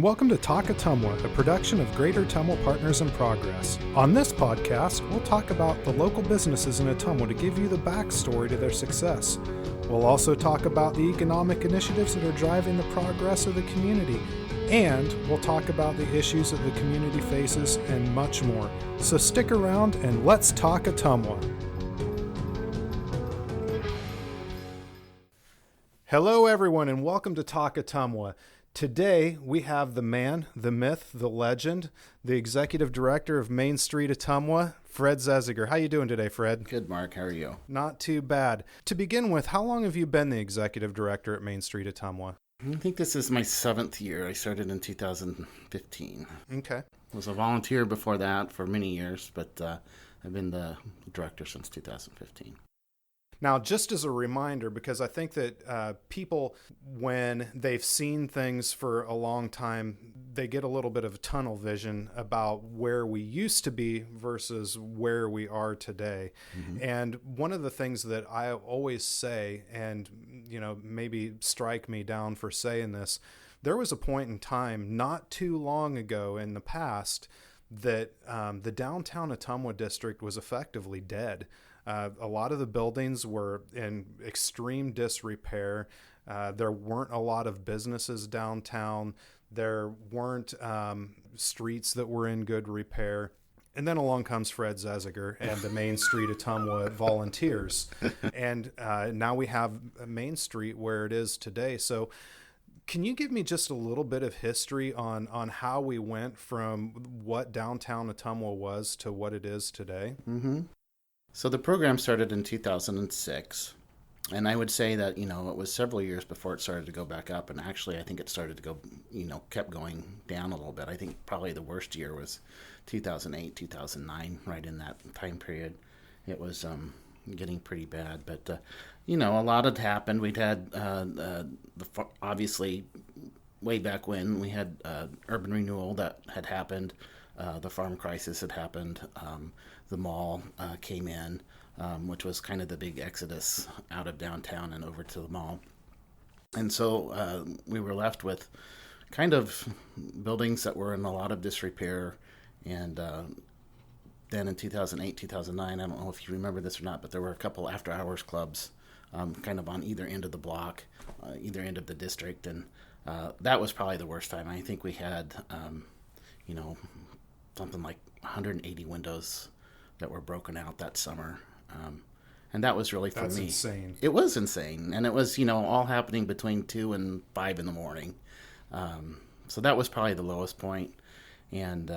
Welcome to Talk Ottumwa, a production of Greater Ottumwa Partners in Progress. On this podcast, we'll talk about the local businesses in Ottumwa to give you the backstory to their success. We'll also talk about the economic initiatives that are driving the progress of the community, and we'll talk about the issues that the community faces and much more. So stick around and let's talk Ottumwa. Hello everyone and welcome to Talk Ottumwa. Today, we have the man, the myth, the legend, the executive director of Main Street Ottumwa, Fred Zesiger. How you doing today, Fred? Good, Mark. How are you? Not too bad. To begin with, how long have you been the executive director at Main Street Ottumwa? I think this is my 7th year. I started in 2015. Okay. I was a volunteer before that for many years, but I've been the director since 2015. Now, just as a reminder, because I think that people, when they've seen things for a long time, they get a little bit of tunnel vision about where we used to be versus where we are today. Mm-hmm. And one of the things that I always say, and, you know, maybe strike me down for saying this, there was a point in time not too long ago in the past that the downtown Ottumwa district was effectively dead. A lot of the buildings were in extreme disrepair. There weren't a lot of businesses downtown. There weren't streets that were in good repair. And then along comes Fred Zesiger and the Main Street Ottumwa volunteers. And now we have Main Street where it is today. So can you give me just a little bit of history on how we went from what downtown Ottumwa was to what it is today? Mm-hmm. So the program started in 2006, and I would say that, you know, it was several years before it started to go back up, and actually I think it started to go, you know, kept going down a little bit. I think probably the worst year was 2008, 2009, right in that time period. It was getting pretty bad, but, you know, a lot had happened. We'd had, obviously, way back when, we had urban renewal that had happened. The farm crisis had happened. The mall came in, which was kind of the big exodus out of downtown and over to the mall. And so we were left with kind of buildings that were in a lot of disrepair. And then in 2008, 2009, I don't know if you remember this or not, but there were a couple after-hours clubs kind of on either end of the block, either end of the district. And that was probably the worst time. I think we had, you know, something like 180 windows that were broken out that summer. And that was really for That's me. That's insane. It was insane. And it was, you know, all happening between 2 and 5 in the morning. So that was probably the lowest point. And,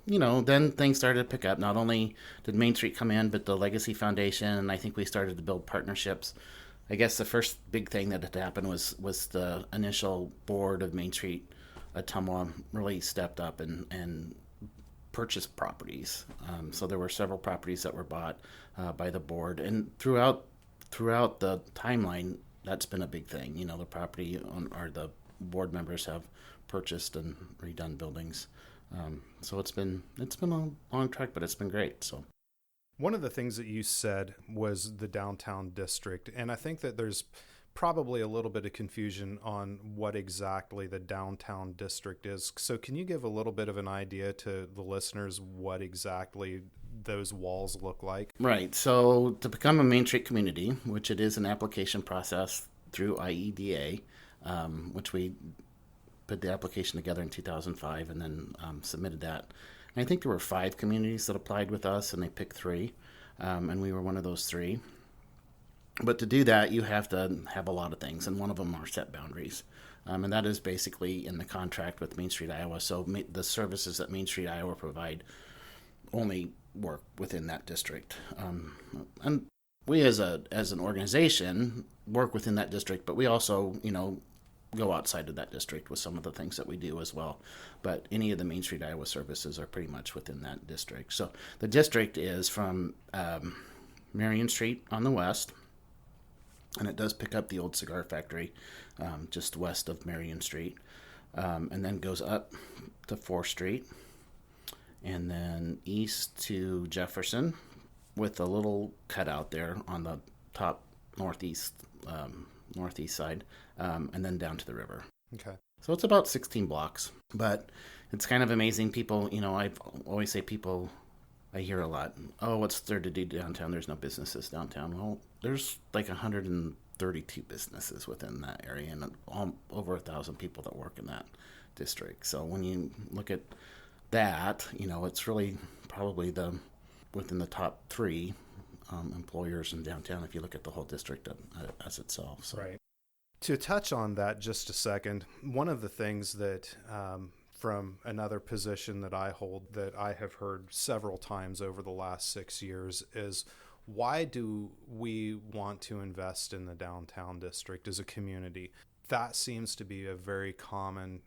you know, then things started to pick up. Not only did Main Street come in, but the Legacy Foundation, and I think we started to build partnerships. I guess the first big thing that had happened was the initial board of Main Street Ottumwa really stepped up and purchased properties. So there were several properties that were bought by the board, and throughout the timeline, that's been a big thing. You know, the property or the board members have purchased and redone buildings. So it's been a long track, but it's been great. So one of the things that you said was the downtown district, and I think that there's probably a little bit of confusion on what exactly the downtown district is. So can you give a little bit of an idea to the listeners what exactly those walls look like? Right. So to become a Main Street community, which it is an application process through IEDA, which we put the application together in 2005 and then submitted that. And I think there were 5 communities that applied with us, and they picked 3, and we were one of those 3. But to do that, you have to have a lot of things, and one of them are set boundaries. And that is basically in the contract with Main Street Iowa. So the services that Main Street Iowa provide only work within that district. And we as an organization work within that district, but we also, you know, go outside of that district with some of the things that we do as well. But any of the Main Street Iowa services are pretty much within that district. So the district is from Marion Street on the west, and it does pick up the old cigar factory just west of Marion Street, and then goes up to 4th Street, and then east to Jefferson with a little cutout there on the top northeast side, and then down to the river. Okay. So it's about 16 blocks. But it's kind of amazing. People, I always say people, I hear a lot, oh, what's there to do downtown? There's no businesses downtown. Well, there's like 132 businesses within that area and over 1,000 people that work in that district. So when you look at that, it's really probably within the top three employers in downtown if you look at the whole district as itself. So. Right. To touch on that just a second, one of the things that from another position that I hold that I have heard several times over the last 6 years is, why do we want to invest in the downtown district as a community? That seems to be a very common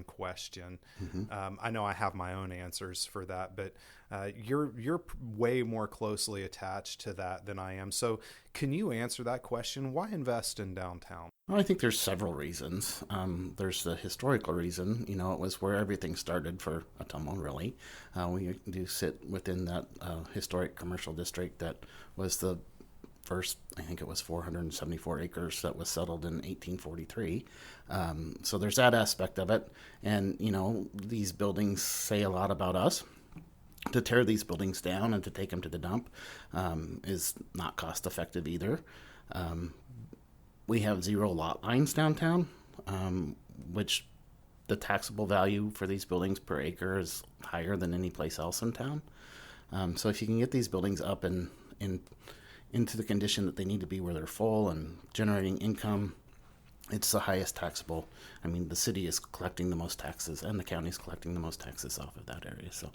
question. Mm-hmm. I know I have my own answers for that, but you're way more closely attached to that than I am. So can you answer that question? Why invest in downtown? Well, I think there's several reasons. There's the historical reason. It was where everything started for Ottumwa, really. We do sit within that historic commercial district that was the first, I think it was 474 acres that was settled in 1843. So there's that aspect of it. And, these buildings say a lot about us. To tear these buildings down and to take them to the dump is not cost effective either. We have 0 lot lines downtown, which the taxable value for these buildings per acre is higher than any place else in town. So if you can get these buildings up and into the condition that they need to be where they're full and generating income, it's the highest taxable. I mean, the city is collecting the most taxes and the county is collecting the most taxes off of that area. So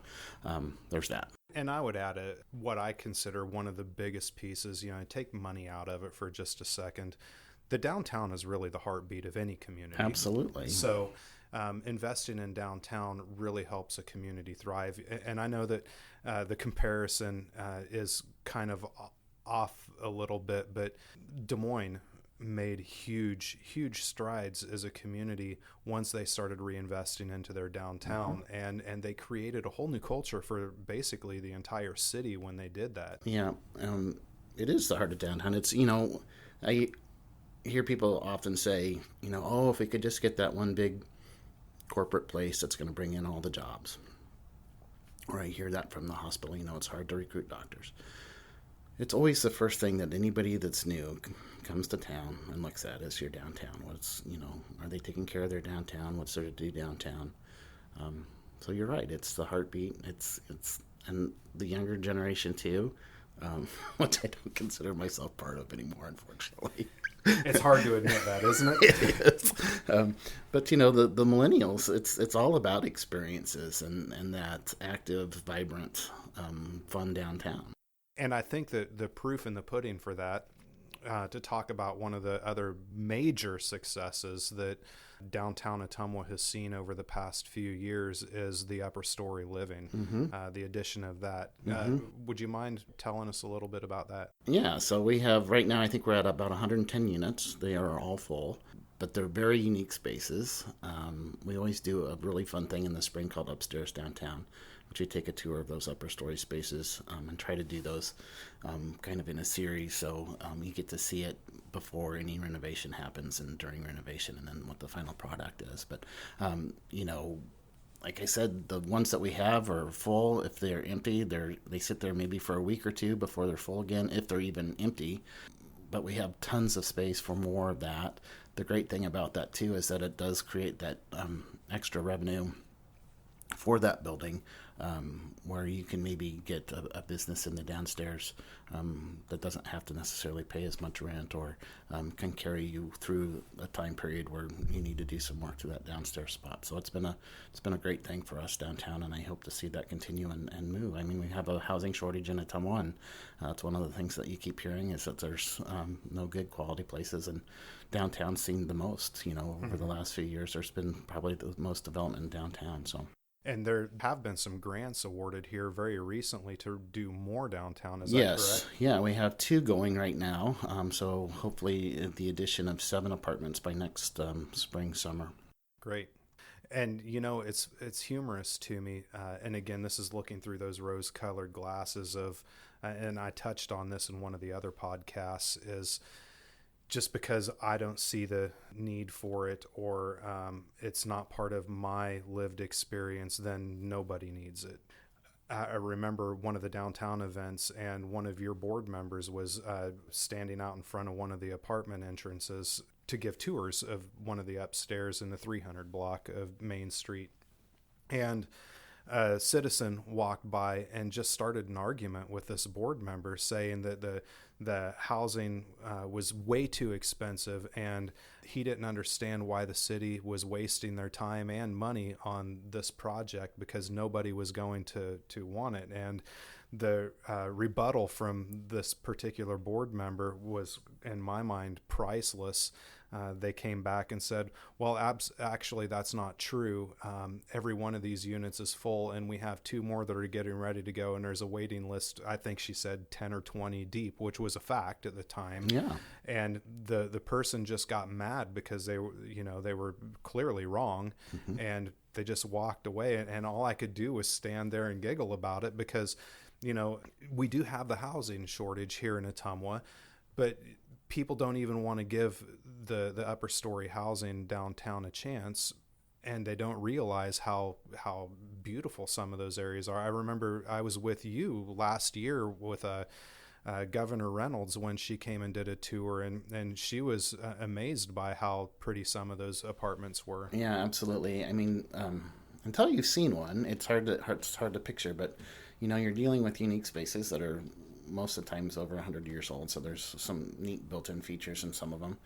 there's that. And I would add what I consider one of the biggest pieces, take money out of it for just a second. The downtown is really the heartbeat of any community. Absolutely. So investing in downtown really helps a community thrive. And I know that the comparison is kind of off a little bit, but Des Moines made huge strides as a community once they started reinvesting into their downtown. Mm-hmm. and they created a whole new culture for basically the entire city when they did that. Yeah, it is the heart of downtown. It's, I hear people often say, oh, if we could just get that one big corporate place that's going to bring in all the jobs. Or I hear that from the hospital, it's hard to recruit doctors. It's always the first thing that anybody that's new comes to town and looks at is your downtown. What's, are they taking care of their downtown? What's there to do downtown? So you're right. It's the heartbeat. It's and the younger generation too, which I don't consider myself part of anymore, unfortunately. It's hard to admit that, isn't it? It is. But the millennials, it's all about experiences and that active, vibrant, fun downtown. And I think that the proof in the pudding for that, to talk about one of the other major successes that downtown Ottumwa has seen over the past few years is the upper story living, mm-hmm. The addition of that. Mm-hmm. Would you mind telling us a little bit about that? Yeah, so we have, right now, I think we're at about 110 units. They are all full, but they're very unique spaces. We always do a really fun thing in the spring called Upstairs Downtown, which we take a tour of those upper story spaces and try to do those kind of in a series, so you get to see it before any renovation happens and during renovation, and then what the final product is. But like I said, the ones that we have are full. If they're empty, they sit there maybe for a week or two before they're full again, if they're even empty. But we have tons of space for more of that. The great thing about that too is that it does create that extra revenue for that building, where you can maybe get a business in the downstairs that doesn't have to necessarily pay as much rent, or can carry you through a time period where you need to do some work to that downstairs spot. So it's been a great thing for us downtown, and I hope to see that continue and move. I mean, we have a housing shortage in Ottumwa, and it's one of the things that you keep hearing is that there's no good quality places, and downtown's seen the most. Over mm-hmm. the last few years, there's been probably the most development in downtown. So. And there have been some grants awarded here very recently to do more downtown. Is that correct? Yes. Yeah, we have 2 going right now. So hopefully the addition of 7 apartments by next spring, summer. Great. And, it's humorous to me. And again, this is looking through those rose-colored glasses of, and I touched on this in one of the other podcasts, is just because I don't see the need for it, or it's not part of my lived experience, then nobody needs it. I remember one of the downtown events, and one of your board members was standing out in front of one of the apartment entrances to give tours of one of the upstairs in the 300 block of Main Street. And a citizen walked by and just started an argument with this board member, saying that the housing was way too expensive, and he didn't understand why the city was wasting their time and money on this project because nobody was going to want it. And the rebuttal from this particular board member was, in my mind, priceless. They came back and said, well, actually, that's not true. Every one of these units is full, and we have 2 more that are getting ready to go, and there's a waiting list, I think she said 10 or 20 deep, which was a fact at the time. Yeah. And the person just got mad because they were clearly wrong, mm-hmm. and they just walked away. And all I could do was stand there and giggle about it because, we do have the housing shortage here in Ottumwa, but people don't even want to give the upper story housing downtown a chance, and they don't realize how beautiful some of those areas are. I remember I was with you last year with Governor Reynolds when she came and did a tour, and she was amazed by how pretty some of those apartments were. Yeah, absolutely. I mean, until you've seen one, it's hard to picture, but you're dealing with unique spaces that are most of the times over 100 years old, so there's some neat built-in features in some of them.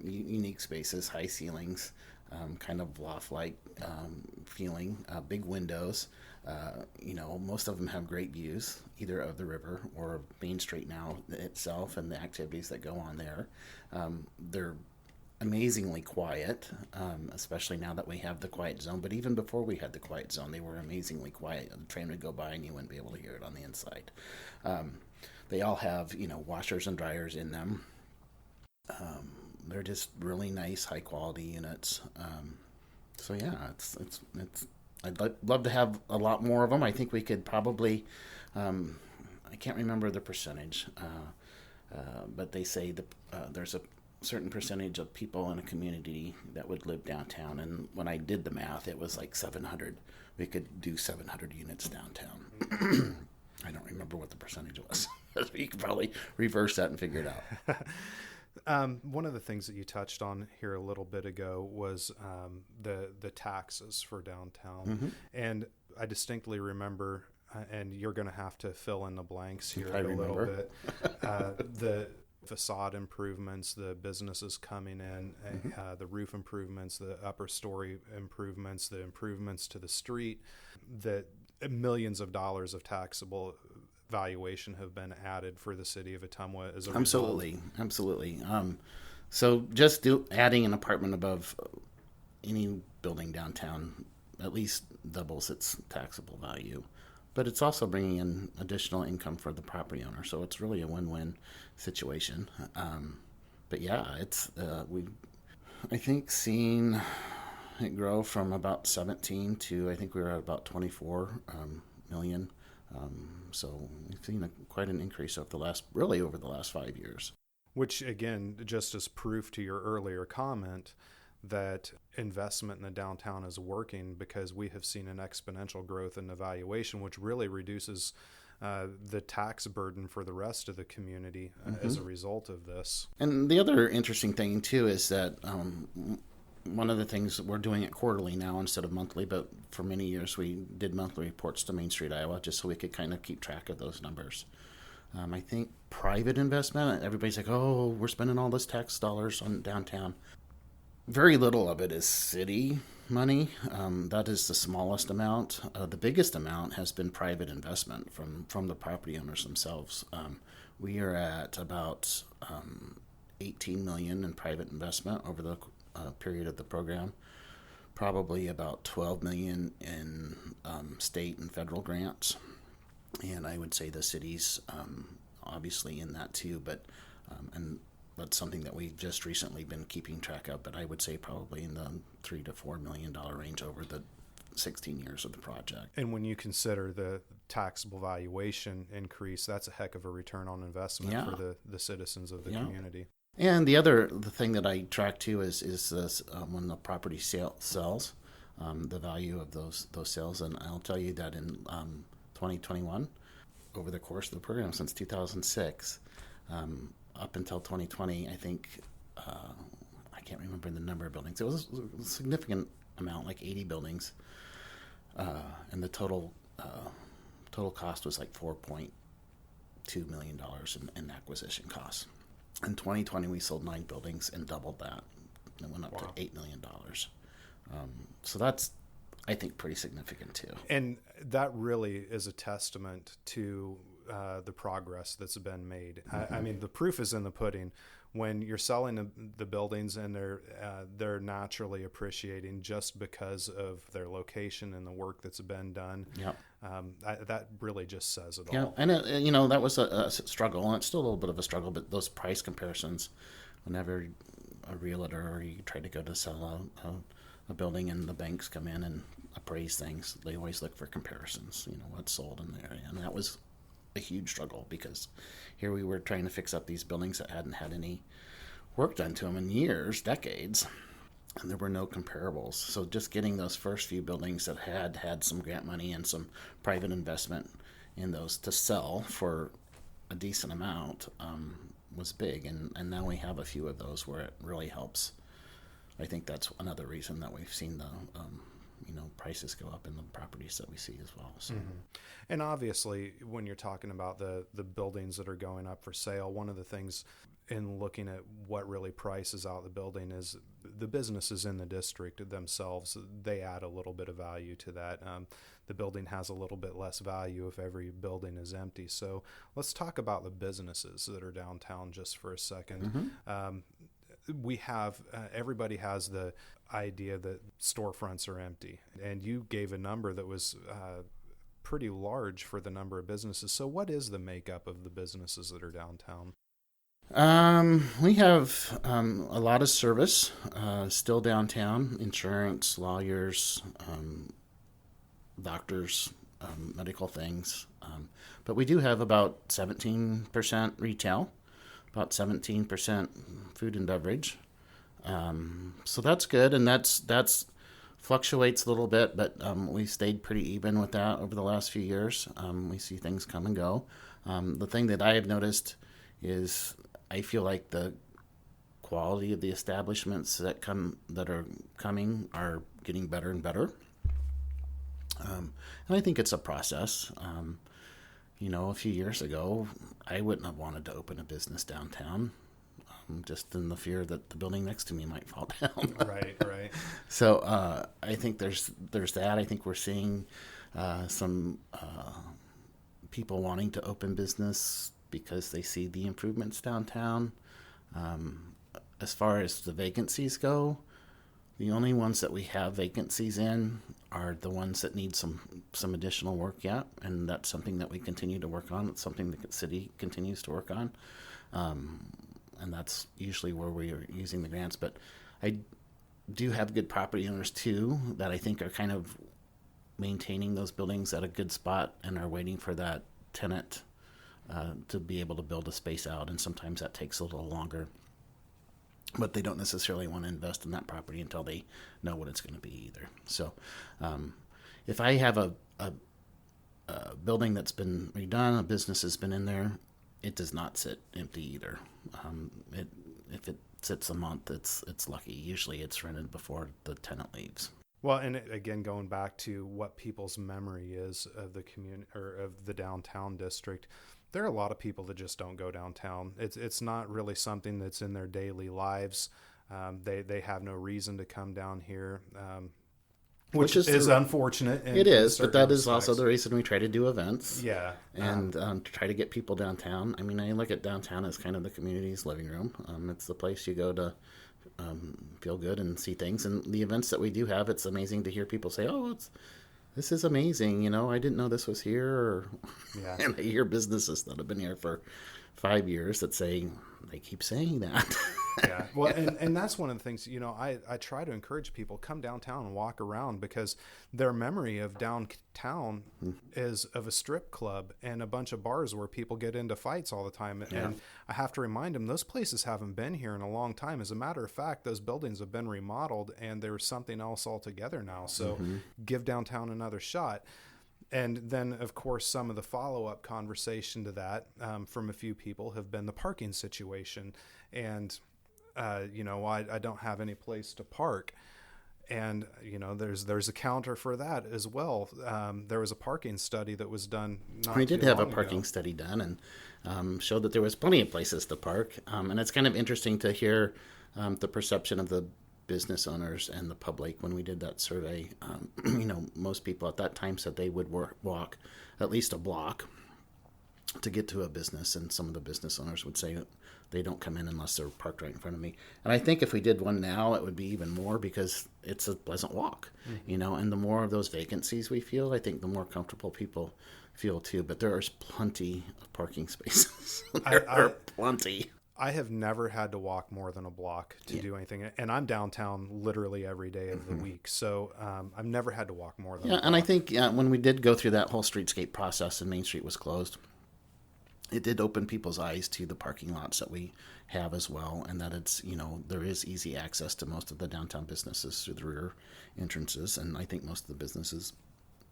Unique spaces, high ceilings, kind of loft-like feeling, big windows. Most of them have great views, either of the river or Main Street now itself and the activities that go on there. They're amazingly quiet, especially now that we have the quiet zone. But even before we had the quiet zone, they were amazingly quiet. The train would go by and you wouldn't be able to hear it on the inside. They all have, washers and dryers in them. They're just really nice, high quality units. So yeah, it's. I'd love to have a lot more of them. I think we could probably. I can't remember the percentage, but they say there's a certain percentage of people in a community that would live downtown. And when I did the math, it was like 700. We could do 700 units downtown. I don't remember what the percentage was. You could probably reverse that and figure it out. One of the things that you touched on here a little bit ago was the taxes for downtown. Mm-hmm. And I distinctly remember, and you're going to have to fill in the blanks here little bit, the facade improvements, the businesses coming in, mm-hmm. The roof improvements, the upper story improvements, the improvements to the street, that millions of dollars of taxable valuation have been added for the city of Ottumwa as a result. Absolutely. So just adding an apartment above any building downtown at least doubles its taxable value. But it's also bringing in additional income for the property owner, so it's really a win-win situation. But yeah, it's I think seen it grow from about 17 to I think we were at about 24 million. So we've seen quite an increase over the last 5 years. Which again, just as proof to your earlier comment that investment in the downtown is working, because we have seen an exponential growth in the valuation, which really reduces the tax burden for the rest of the community mm-hmm. as a result of this. And the other interesting thing too is that one of the things, we're doing it quarterly now instead of monthly, but for many years we did monthly reports to Main Street, Iowa, just so we could kind of keep track of those numbers. I think private investment, everybody's like, oh, we're spending all this tax dollars on downtown. Very little of it is city money. That is the smallest amount. The biggest amount has been private investment from the property owners themselves. We are at about $18 million in private investment over the period of the program. Probably about $12 million in state and federal grants. And I would say the city's obviously in that too, but and that's something that we've just recently been keeping track of, but I would say probably in the $3 to $4 million range over the 16 years of the project. And when you consider the taxable valuation increase, that's a heck of a return on investment for the citizens of the community. And the thing that I track too is this, when the property sells, the value of those sales. And I'll tell you that in 2021, over the course of the program since 2006 up until 2020, I think I can't remember the number of buildings. It was a significant amount, like 80 buildings, and the total cost was like $4.2 million in acquisition costs. In 2020, we sold 9 buildings and doubled that. It went up to $8 million. So that's, I think, pretty significant too. And that really is a testament to the progress that's been made. Mm-hmm. I mean, the proof is in the pudding. When you're selling the buildings and they're naturally appreciating just because of their location and the work that's been done. Yep. That really just says it all. Yeah, and that was a struggle, and it's still a little bit of a struggle. But those price comparisons, whenever a realtor or you try to go to sell a building and the banks come in and appraise things, they always look for comparisons. What's sold in the area, and that was a huge struggle because here we were trying to fix up these buildings that hadn't had any work done to them in years, decades, and there were no comparables. So just getting those first few buildings that had some grant money and some private investment in those to sell for a decent amount was big, and now we have a few of those where it really helps. I think that's another reason that we've seen the prices go up in the properties that we see as well. So. Mm-hmm. And obviously, when you're talking about the buildings that are going up for sale, one of the things in looking at what really prices out the building is the businesses in the district themselves. They add a little bit of value to that. The building has a little bit less value if every building is empty. So let's talk about the businesses that are downtown just for a second. Mm-hmm. We have everybody has the idea that storefronts are empty, and you gave a number that was pretty large for the number of businesses. So what is the makeup of the businesses that are downtown? We have a lot of service still downtown: insurance, lawyers, doctors, medical things. But we do have about 17% retail, about 17% food and beverage. So that's good, and that's fluctuates a little bit, but we stayed pretty even with that over the last few years. We see things come and go. The thing that I have noticed is I feel like the quality of the establishments that are coming are getting better and better. And I think it's a process. A few years ago, I wouldn't have wanted to open a business downtown, just in the fear that the building next to me might fall down. Right. So I think there's that. I think we're seeing some people wanting to open business because they see the improvements downtown. As far as the vacancies go, the only ones that we have vacancies in are the ones that need some additional work yet, and that's something that we continue to work on. It's something that the city continues to work on, and that's usually where we are using the grants. But I do have good property owners too that I think are kind of maintaining those buildings at a good spot and are waiting for that tenant to be able to build a space out, and sometimes that takes a little longer. But they don't necessarily want to invest in that property until they know what it's going to be either. So if I have a building that's been redone, a business has been in there, it does not sit empty either. If it sits a month, it's lucky. Usually it's rented before the tenant leaves. Well, and again, going back to what people's memory is of the community or of the downtown district, there are a lot of people that just don't go downtown. It's not really something that's in their daily lives. They have no reason to come down here, which is unfortunate. It is, but that is also the reason we try to do events. Yeah. And to try to get people downtown. I mean, I look at downtown as kind of the community's living room. It's the place you go to feel good and see things. And the events that we do have, it's amazing to hear people say, oh, this is amazing. I didn't know this was here. Yeah. And I hear businesses that have been here for 5 years that say they keep saying that. Yeah. Well, and that's one of the things, I try to encourage people, come downtown and walk around, because their memory of downtown is of a strip club and a bunch of bars where people get into fights all the time. Yeah. And I have to remind them, those places haven't been here in a long time. As a matter of fact, those buildings have been remodeled and there's something else altogether now. So give downtown another shot. And then, of course, some of the follow-up conversation to that from a few people have been the parking situation. And I don't have any place to park. And, there's a counter for that as well. There was a parking study that was done. We did have a parking study done and showed that there was plenty of places to park. And it's kind of interesting to hear the perception of the business owners and the public when we did that survey. Most people at that time said they would walk at least a block to get to a business, and some of the business owners would say they don't come in unless they're parked right in front of me. And I think if we did one now, it would be even more, because it's a pleasant walk, and the more of those vacancies we feel, I think the more comfortable people feel too. But there is plenty of parking spaces. There are plenty. I have never had to walk more than a block to do anything. And I'm downtown literally every day of the week. So I've never had to walk more than a block. And I think when we did go through that whole streetscape process and Main Street was closed, it did open people's eyes to the parking lots that we have as well, and that it's, there is easy access to most of the downtown businesses through the rear entrances, and I think most of the businesses,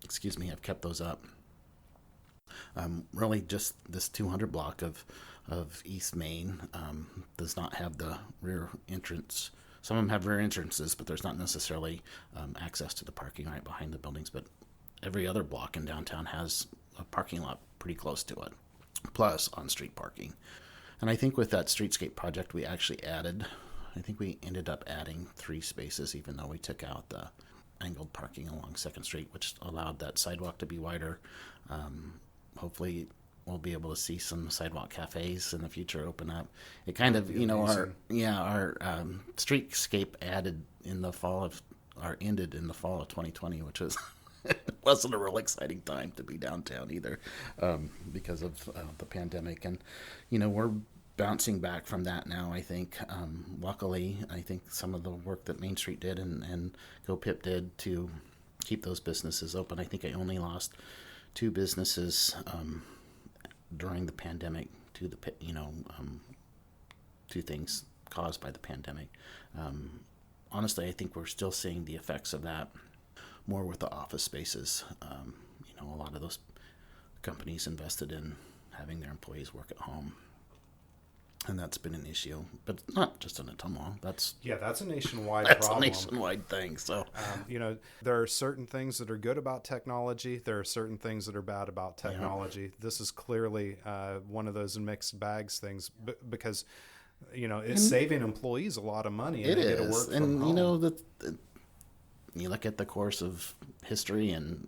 have kept those up. Really just this 200 block of East Main does not have the rear entrance. Some of them have rear entrances, but there's not necessarily access to the parking right behind the buildings, but every other block in downtown has a parking lot pretty close to it, plus on-street parking. And I think with that streetscape project, we actually we ended up adding 3 spaces, even though we took out the angled parking along 2nd Street, which allowed that sidewalk to be wider. Hopefully we'll be able to see some sidewalk cafes in the future open up. It kind of, our streetscape ended in the fall of 2020, which was wasn't a real exciting time to be downtown either, because of the pandemic. And, we're bouncing back from that now, I think. Luckily, I think some of the work that Main Street did and GoPip did to keep those businesses open. I think I only lost 2 businesses during the pandemic to the, 2 things caused by the pandemic. Honestly, I think we're still seeing the effects of that more with the office spaces. A lot of those companies invested in having their employees work at home, and that's been an issue. But not just in Ottumwa. That's a nationwide That's problem. a nationwide thing. So, there are certain things that are good about technology. There are certain things that are bad about technology. Yeah. This is clearly one of those mixed bags things, because it's saving employees a lot of money. And it they is, get to work and from home. You look at the course of history, and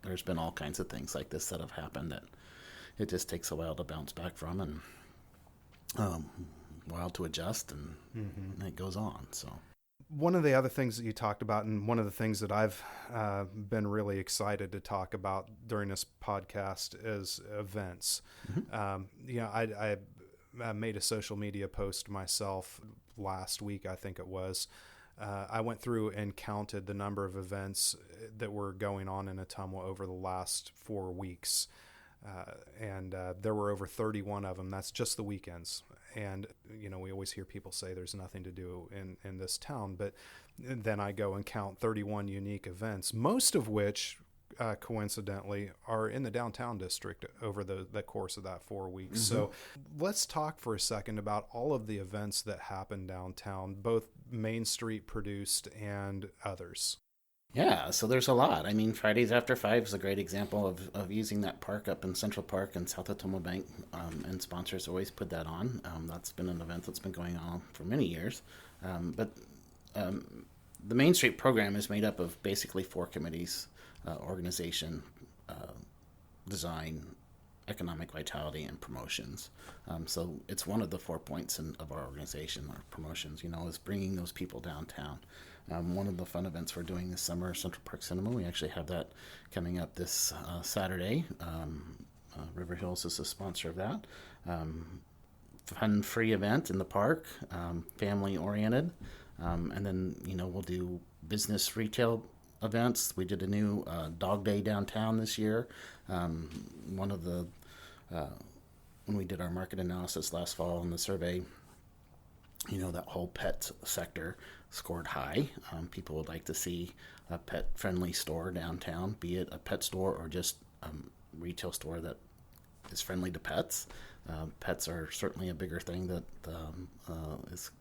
there's been all kinds of things like this that have happened that it just takes a while to bounce back from, and a while to adjust, and it goes on. So, one of the other things that you talked about, and one of the things that I've been really excited to talk about during this podcast, is events. I made a social media post myself last week, I think it was. I went through and counted the number of events that were going on in Ottumwa over the last 4 weeks. And there were over 31 of them. That's just the weekends. And, we always hear people say there's nothing to do in this town. But then I go and count 31 unique events, most of which, coincidentally, are in the downtown district over the course of that 4 weeks. So let's talk for a second about all of the events that happen downtown, both Main Street produced and others. Yeah, so there's a lot. I mean, Fridays After 5 is a great example of using that park up in Central Park and South Ottumwa Bank, and sponsors always put that on. That's been an event that's been going on for many years. But the Main Street program is made up of basically 4 committees: organization, design, economic vitality, and promotions. So it's one of the 4 points of our organization, our promotions, is bringing those people downtown. One of the fun events we're doing this summer, Central Park Cinema, we actually have that coming up this Saturday. River Hills is a sponsor of that. Fun free event in the park, family oriented. And then, we'll do business retail events. We did a new dog day downtown this year. One of the, when we did our market analysis last fall in the survey, that whole pet sector scored high. People would like to see a pet-friendly store downtown, be it a pet store or just a retail store that is friendly to pets. Pets are certainly a bigger thing that is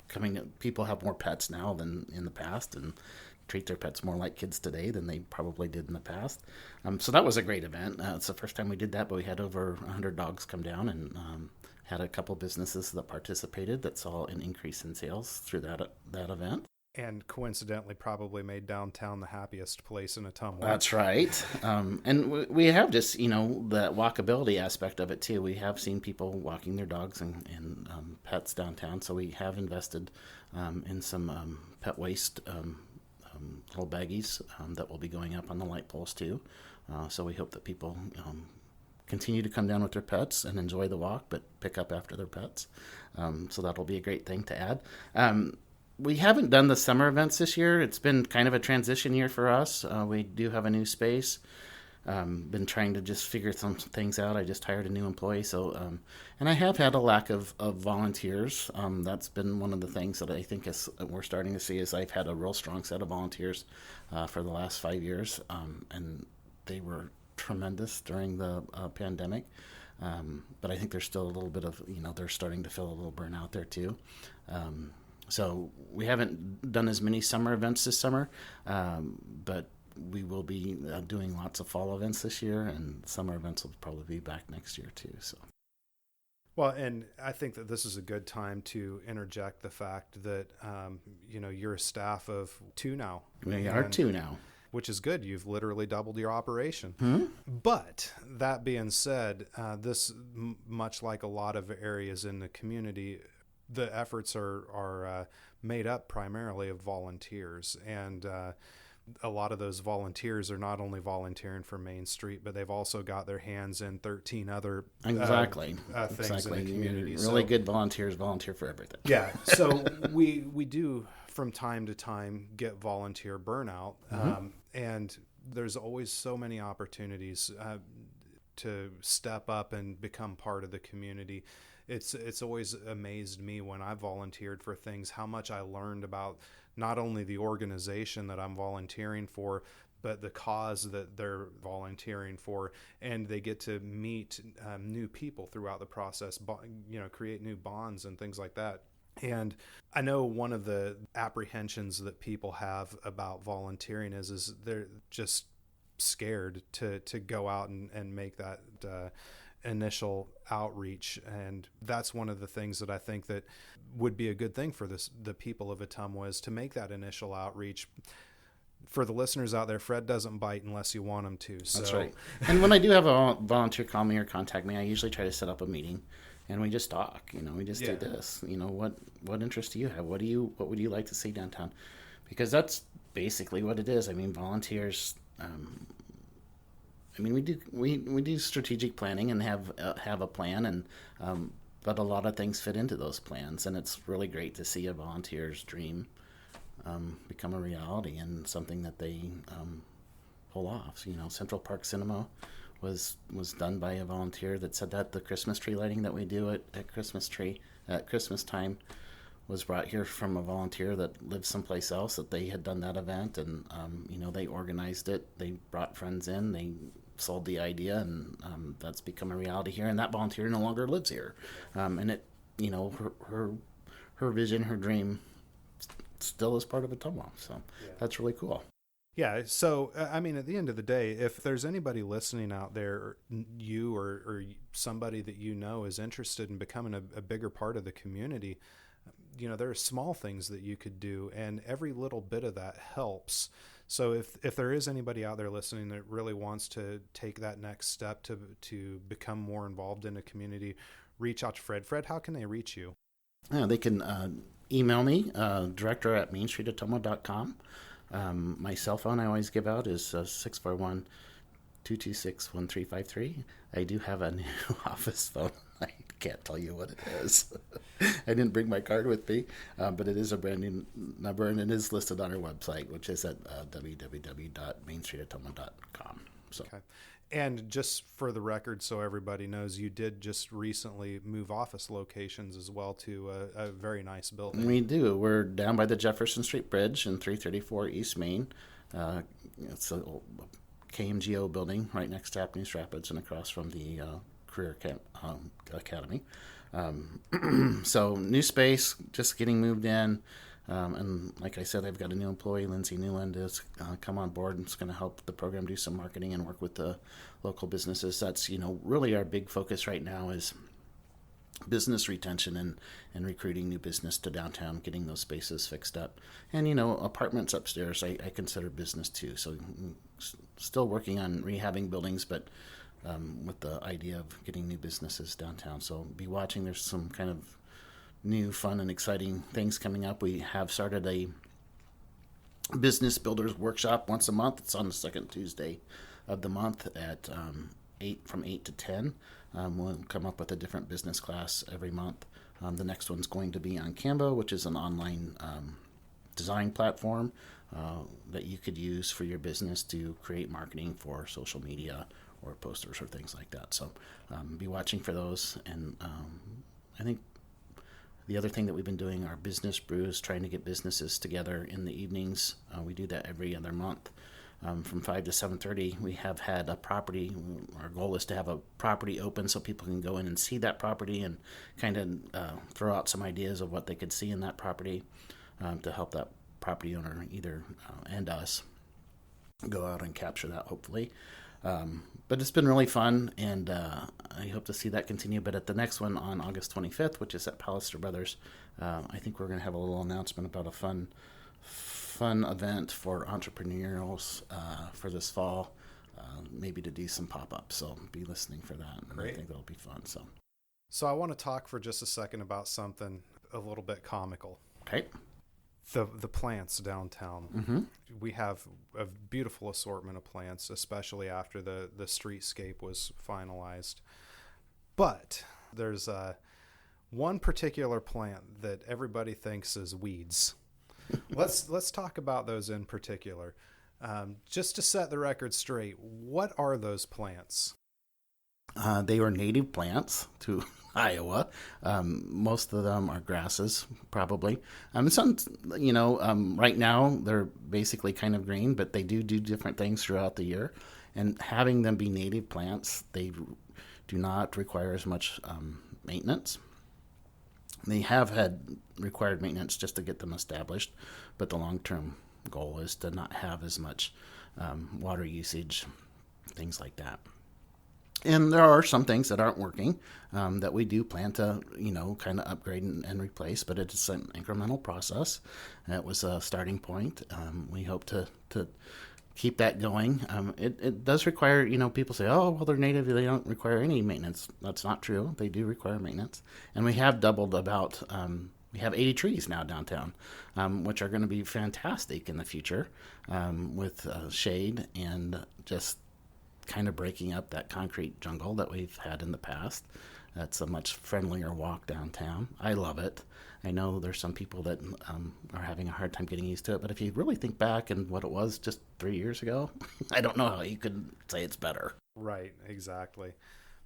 coming. People have more pets now than in the past, and treat their pets more like kids today than they probably did in the past. So that was a great event. It's the first time we did that, but we had over 100 dogs come down and had a couple businesses that participated that saw an increase in sales through that event. And coincidentally probably made downtown the happiest place in Ottumwa. That's right. And we have just, the walkability aspect of it too. We have seen people walking their dogs and pets downtown. So we have invested in some pet waste little baggies that will be going up on the light poles too. So we hope that people continue to come down with their pets and enjoy the walk, but pick up after their pets. So that'll be a great thing to add. We haven't done the summer events this year. It's been kind of a transition year for us. We do have a new space. Been trying to just figure some things out. I just hired a new employee. So, and I have had a lack of volunteers. That's been one of the things that I think we're starting to see is I've had a real strong set of volunteers for the last 5 years. And they were tremendous during the pandemic. But I think there's still a little bit of, they're starting to feel a little burnout there too. So we haven't done as many summer events this summer, but we will be doing lots of fall events this year, and summer events will probably be back next year too. So, well, and I think that this is a good time to interject the fact that you're a staff of 2 now. We are 2 now, which is good. You've literally doubled your operation. Hmm? But that being said, this much like a lot of areas in the community, the efforts are made up primarily of volunteers, and a lot of those volunteers are not only volunteering for Main Street, but they've also got their hands in 13 other things in the community. Really good volunteers volunteer for everything. Yeah, so we do from time to time get volunteer burnout, and there's always so many opportunities to step up and become part of the community. It's always amazed me when I volunteered for things, how much I learned about not only the organization that I'm volunteering for, but the cause that they're volunteering for, and they get to meet new people throughout the process, create new bonds and things like that. And I know one of the apprehensions that people have about volunteering is they're just scared to go out and make that initial outreach, and that's one of the things that I think that would be a good thing for the people of Ottumwa is to make that initial outreach. For the listeners out there, Fred doesn't bite unless you want him to. So. That's right. And when I do have a volunteer call me or contact me, I usually try to set up a meeting, and we just talk. We just do this. What interests do you have? What would you like to see downtown? Because that's basically what it is. I mean, volunteers. We do strategic planning and have a plan, and but a lot of things fit into those plans, and it's really great to see a volunteer's dream become a reality and something that they pull off. Central Park Cinema was done by a volunteer that said that the Christmas tree lighting that we do at Christmas time was brought here from a volunteer that lived someplace else, that they had done that event, and they organized it. They brought friends in. They sold the idea, and that's become a reality here. And that volunteer no longer lives here, and it, her vision, her dream, still is part of Ottumwa. So that's really cool. Yeah. So at the end of the day, if there's anybody listening out there, you or somebody that is interested in becoming a bigger part of the community, there are small things that you could do, and every little bit of that helps. So if there is anybody out there listening that really wants to take that next step to become more involved in a community, reach out to Fred. Fred, how can they reach you? They can email me, director@mainstreetattumwa.com. My cell phone I always give out is 641 226-1353. I do have a new office phone. I can't tell you what it is. I didn't bring my card with me, but it is a brand new number, and it is listed on our website, which is at www.mainstreetattumwa.com. So. Okay. And just for the record, so everybody knows, you did just recently move office locations as well to a very nice building. We do. We're down by the Jefferson Street Bridge in 334 East Main. It's a KMGO building right next to News Rapids and across from the Career Academy. So new space, just getting moved in. And like I said, I've got a new employee, Lindsay Newland, has come on board and is going to help the program do some marketing and work with the local businesses. That's, really our big focus right now is business retention and recruiting new business to downtown, getting those spaces fixed up. And, apartments upstairs, I consider business too. So still working on rehabbing buildings, but with the idea of getting new businesses downtown. So be watching. There's some kind of new, fun, and exciting things coming up. We have started a business builders workshop once a month. It's on the second Tuesday of the month at 8 to 10. We'll come up with a different business class every month. The next one's going to be on Canva, which is an online design platform that you could use for your business to create marketing for social media or posters or things like that. So be watching for those. And I think the other thing that we've been doing are business brews, trying to get businesses together in the evenings. We do that every other month. From 5 to 7:30, we have had a property. Our goal is to have a property open so people can go in and see that property and kind of throw out some ideas of what they could see in that property to help that property owner and us go out and capture that, hopefully. But it's been really fun, and I hope to see that continue. But at the next one on August 25th, which is at Pallister Brothers, I think we're going to have a little announcement about a fun event for entrepreneurs for this fall, maybe to do some pop-ups. So be listening for that. And Great. I think that'll be fun. So I want to talk for just a second about something a little bit comical. Okay. The plants downtown. Mm-hmm. We have a beautiful assortment of plants, especially after the streetscape was finalized. But there's one particular plant that everybody thinks is weeds. Let's talk about those in particular. Just to set the record straight, what are those plants? They are native plants to Iowa. Most of them are grasses, probably. Some, right now they're basically kind of green, but they do different things throughout the year. And having them be native plants, they do not require as much maintenance. They have had required maintenance just to get them established, but the long-term goal is to not have as much water usage, things like that. And there are some things that aren't working that we do plan to, kind of upgrade and replace, but it's an incremental process. That was a starting point. We hope to keep that going. It does require, people say, oh, well, they're native, they don't require any maintenance. That's not true. They do require maintenance. And we have doubled we have 80 trees now downtown, which are going to be fantastic in the future with shade and just kind of breaking up that concrete jungle that we've had in the past. That's a much friendlier walk downtown. I love it. I know there's some people that are having a hard time getting used to it, but if you really think back and what it was just 3 years ago, I don't know how you could say it's better. Right, exactly.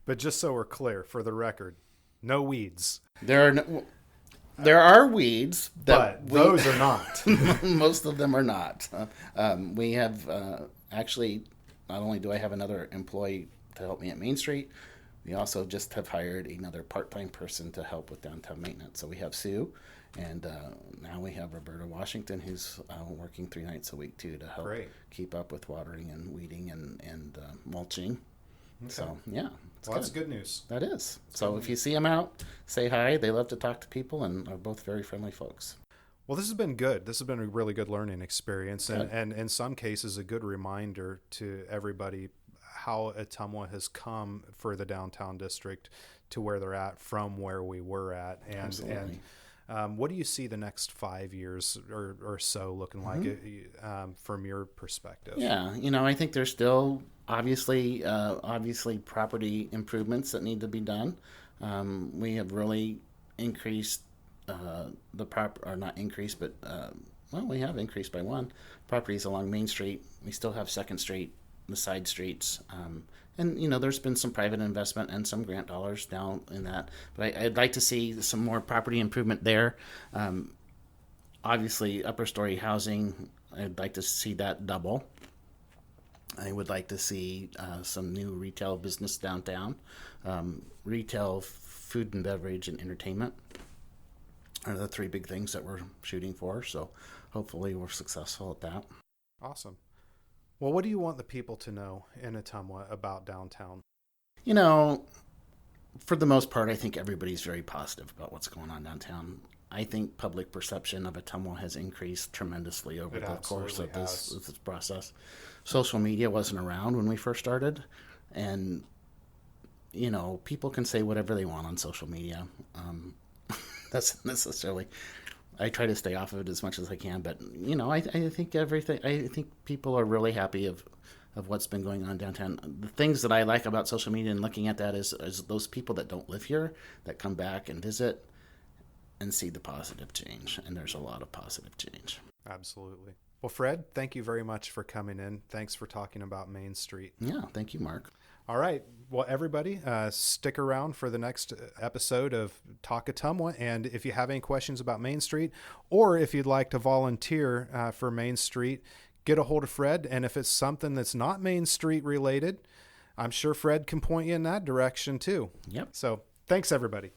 But just so we're clear, for the record, no weeds. There are weeds, but those are not. Most of them are not. We have actually, not only do I have another employee to help me at Main Street, we also just have hired another part-time person to help with downtown maintenance. So we have Sue, and now we have Roberta Washington, who's working 3 nights a week too to help keep up with watering and weeding and mulching. Okay. So yeah, that's good news. That is. So if you see them out, say hi. They love to talk to people and are both very friendly folks. Well, this has been good. This has been a really good learning experience, and in some cases, a good reminder to everybody how Ottumwa has come for the downtown district to where they're at from where we were at. Absolutely. And what do you see the next 5 years or so looking like from your perspective? Yeah, I think there's still Obviously, property improvements that need to be done. We have really increased or not increased, but well, we have increased by one properties along Main Street. We still have Second Street, the side streets, and there's been some private investment and some grant dollars down in that. But I'd like to see some more property improvement there. Obviously, upper story housing, I'd like to see that double. I would like to see some new retail business downtown. Retail, food and beverage, and entertainment are the three big things that we're shooting for. So hopefully we're successful at that. Awesome. Well, what do you want the people to know in Ottumwa about downtown? For the most part, I think everybody's very positive about what's going on downtown. I think public perception of Ottumwa has increased tremendously over the course of this process. Social media wasn't around when we first started, and people can say whatever they want on social media. That's necessarily. I try to stay off of it as much as I can, but I think everything. I think people are really happy of what's been going on downtown. The things that I like about social media and looking at that is those people that don't live here that come back and visit and see the positive change, and there's a lot of positive change. Absolutely. Well, Fred, thank you very much for coming in. Thanks for talking about Main Street. Yeah, thank you, Mark. All right. Well, everybody, stick around for the next episode of Talk Ottumwa. And if you have any questions about Main Street, or if you'd like to volunteer for Main Street, get a hold of Fred. And if it's something that's not Main Street related, I'm sure Fred can point you in that direction too. Yep. So thanks, everybody.